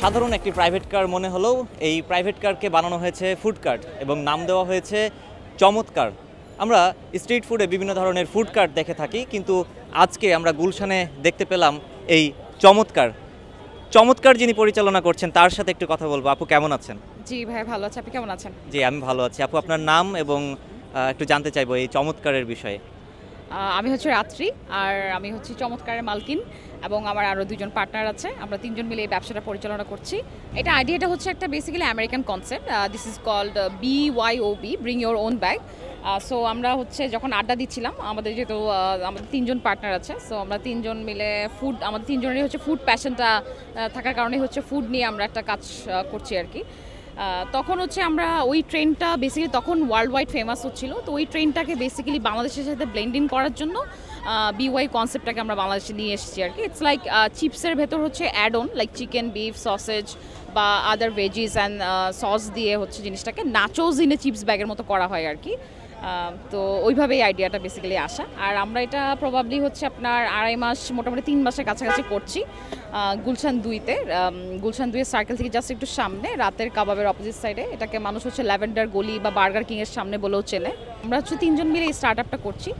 সাধারণ একটি private car মনে হলেও এই প্রাইভেট কারকে বানানো হয়েছে ফুড কার্ট এবং নাম দেওয়া হয়েছে চমৎকার। আমরা স্ট্রিট ফুডে বিভিন্ন ধরনের ফুড কার্ট দেখে থাকি, কিন্তু আজকে আমরা গুলশানে দেখতে পেলাম এই চমৎকার যিনি পরিচালনা করছেন তার সাথে একটু কথা বলবো। আপু কেমন আছেন? জি ভাই ভালো আছি, আপনি কেমন আছেন? জি আমি ভালো আছি। আপু আপনার নাম এবং একটু জানতে চাইবো এই চমৎকারের বিষয়ে। আমি হচ্ছে রাত্রি, আর আমি হচ্ছে চমৎকারের মালকিন, এবং আমার আরও দুজন পার্টনার আছে। আমরা তিনজন মিলে এই ব্যবসাটা পরিচালনা করছি। এটা আইডিয়াটা হচ্ছে একটা basically American concept. This is called BYOB, bring your own bag. So আমরা হচ্ছে যখন আড্ডা দিচ্ছিলাম, আমাদের যেহেতু আমাদের তিনজন পার্টনার আছে, সো আমরা তিনজন মিলে আমাদের তিনজনেরই হচ্ছে ফুড প্যাশনটা থাকার কারণে হচ্ছে ফুড নিয়ে আমরা একটা কাজ করছি আর কি। তখন হচ্ছে আমরা ওই ট্রেনটা বেসিক্যালি তখন ওয়ার্ল্ড ওয়াইড ফেমাস হচ্ছিল, তো ওই ট্রেনটাকে বেসিক্যালি বাংলাদেশের সাথে ব্লেন্ড ইন করার জন্য BY কনসেপ্টটাকে আমরা বাংলাদেশে নিয়ে এসেছি আর কি। ইটস লাইক চিপসের ভেতর হচ্ছে add on like chicken, beef, sausage বা আদার ভেজিস অ্যান্ড সস দিয়ে হচ্ছে জিনিসটাকে নাচোস ইনে চিপস ব্যাগের মতো করা হয় আর কি। তো ওইভাবেই আইডিয়াটা বেসিক্যালি আসা। আর আমরা এটা প্রবাবলি হচ্ছে আপনার 2.5 মাস, মোটামুটি 3 মাসের কাছাকাছি করছি গুলশান 2-তে। গুলশান 2-এর সার্কেল থেকে জাস্ট একটু সামনে, রাতের কাবাবের অপোজিট সাইডে। এটাকে মানুষ হচ্ছে ল্যাভেন্ডার গলি বা বার্গার কিংয়ের সামনে বলেও চেনে। আমরা হচ্ছে তিনজন মিলে এই স্টার্ট আপটা করছি।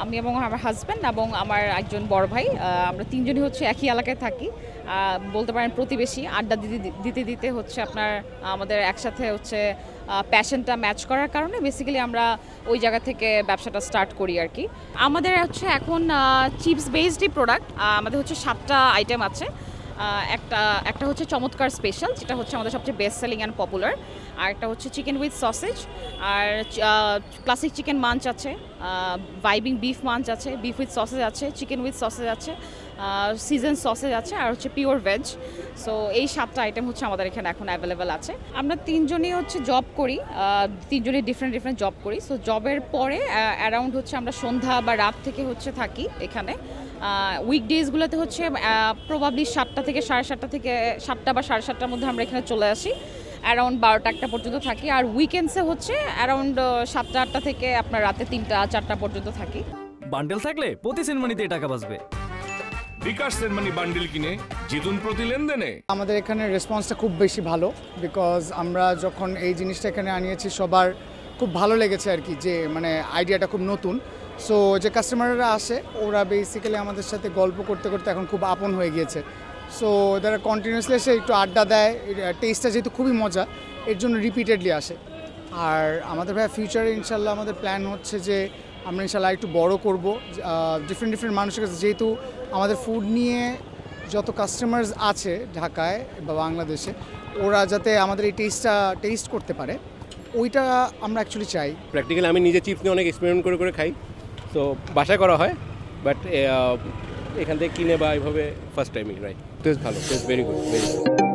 আমি এবং আমার হাজব্যান্ড এবং আমার একজন বড় ভাই, আমরা তিনজনই হচ্ছে একই এলাকায় থাকি, বলতে পারেন প্রতিবেশী। আড্ডা দিতে দিতে হচ্ছে আপনার আমাদের একসাথে হচ্ছে প্যাশনটা ম্যাচ করার কারণে বেসিক্যালি আমরা ওই জায়গা থেকে ব্যবসাটা স্টার্ট করি আর কি। আমাদের হচ্ছে এখন চিপস বেসডই প্রোডাক্ট। আমাদের হচ্ছে 7টা আইটেম আছে। একটা হচ্ছে চমৎকার স্পেশাল, যেটা হচ্ছে আমাদের সবচেয়ে বেস্ট সেলিং অ্যান্ড পপুলার। আর একটা হচ্ছে চিকেন উইথ সসেজ, আর ক্লাসিক চিকেন মাঞ্চ আছে, ভাইবিং বিফ মাঞ্চ আছে, বিফ উইথ সসেজ আছে, চিকেন উইথ সসেজ আছে, সিজন সসেজ আছে, আর হচ্ছে পিওর ভেজ। সো এই 7টা আইটেম হচ্ছে আমাদের এখানে এখন অ্যাভেলেবেল আছে। আমরা তিনজনই হচ্ছে জব করি, তিনজনই ডিফারেন্ট জব করি। সো জবের পরে অ্যারাউন্ড হচ্ছে আমরা সন্ধ্যা বা রাত থেকে হচ্ছে থাকি এখানে। উইকডেজগুলোতে হচ্ছে প্রবাবলি 7টা থেকে 7:30 থেকে 7টা বা 7:30টার মধ্যে আমরা এখানে চলে আসি। অ্যারাউন্ড 12টা-1টা পর্যন্ত থাকি। আর উইকেন্ডসে হচ্ছে অ্যারাউন্ড 7টা-8টা থেকে আপনার রাতে 3টা-4টা পর্যন্ত থাকি। বান্ডেল থাকলে প্রতি সেনমানিতে টাকা বাঁচবে। বিকাশ সেনমানি বান্ডেল কিনে জিতুন প্রতি লেনদেনে। আমাদের এখানে রেসপন্সটা খুব বেশি ভালো, বিকজ আমরা যখন এই জিনিসটা এখানে আনিয়েছি সবার খুব ভালো লেগেছে আর কি, যে মানে আইডিয়াটা খুব নতুন। সো যে কাস্টমাররা আসে ওরা বেসিক্যালি আমাদের সাথে গল্প করতে করতে এখন খুব আপন হয়ে গিয়েছে। সো তারা কন্টিনিউসলি এসে একটু আড্ডা দেয়, টেস্টটা যেহেতু খুবই মজা এর জন্য রিপিটেডলি আসে। আর আমাদের ভাই ফিউচারে ইনশাল্লাহ আমাদের প্ল্যান হচ্ছে যে আমরা ইনশাল্লাহ একটু বড় করব, ডিফারেন্ট মানুষের কাছে, যেহেতু আমাদের ফুড নিয়ে যত কাস্টমার্স আছে ঢাকায় বা বাংলাদেশে, ওরা যাতে আমাদের এই টেস্ট করতে পারে, ওইটা আমরা অ্যাকচুয়ালি চাই। প্র্যাকটিক্যালি আমি নিজে চিপস নিয়ে অনেক এক্সপেরিমেন্ট করে খাই, তো বাসায় করা হয়, বাট এখান থেকে কিনে বা এইভাবে ফার্স্ট টাইমই, রাইট। টেস্ট ভালো, test very good, very good.